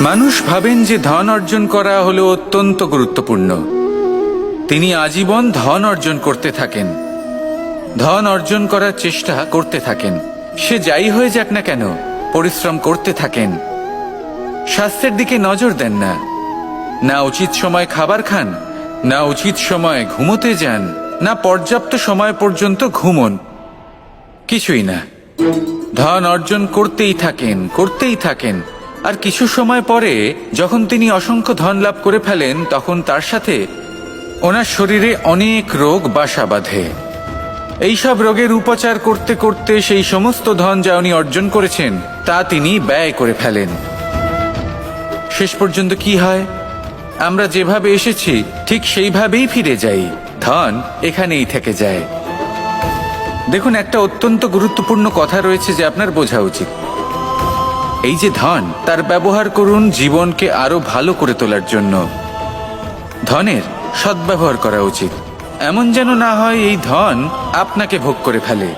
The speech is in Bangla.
মানুষ ভাবেন যে ধন অর্জন করা হলো অত্যন্ত গুরুত্বপূর্ণ। তিনি আজীবন ধন অর্জন করতে থাকেন, ধন অর্জন করার চেষ্টা করতে থাকেন। সে যাই হয়ে যাক না কেন, পরিশ্রম করতে থাকেন। স্বাস্থ্যের দিকে নজর দেন না, না উচিত সময় খাবার খান, না উচিত সময় ঘুমোতে যান, না পর্যাপ্ত সময় পর্যন্ত ঘুমন, কিছুই না। ধন অর্জন করতেই থাকেন, করতেই থাকেন। আর কিছু সময় পরে যখন তিনি অসংখ্য ধন লাভ করে ফেলেন, তখন তার সাথে ওনার শরীরে অনেক রোগ বাসা বাঁধে। এইসব রোগের উপচার করতে করতে সেই সমস্ত ধন যা উনি অর্জন করেছেন তা তিনি ব্যয় করে ফেলেন। শেষ পর্যন্ত কি হয়? আমরা যেভাবে এসেছি ঠিক সেইভাবেই ফিরে যাই, ধন এখানেই থেকে যায়। দেখুন, একটা অত্যন্ত গুরুত্বপূর্ণ কথা রয়েছে যে আপনার বোঝা উচিত। এই যে ধন, তার ব্যবহার করুন জীবনকে আরো ভালো করে তোলার জন্য। ধনের সদ্ব্যবহার করা উচিত, এমন যেন না হয় এই ধন আপনাকে ভোগ করে ফেলে।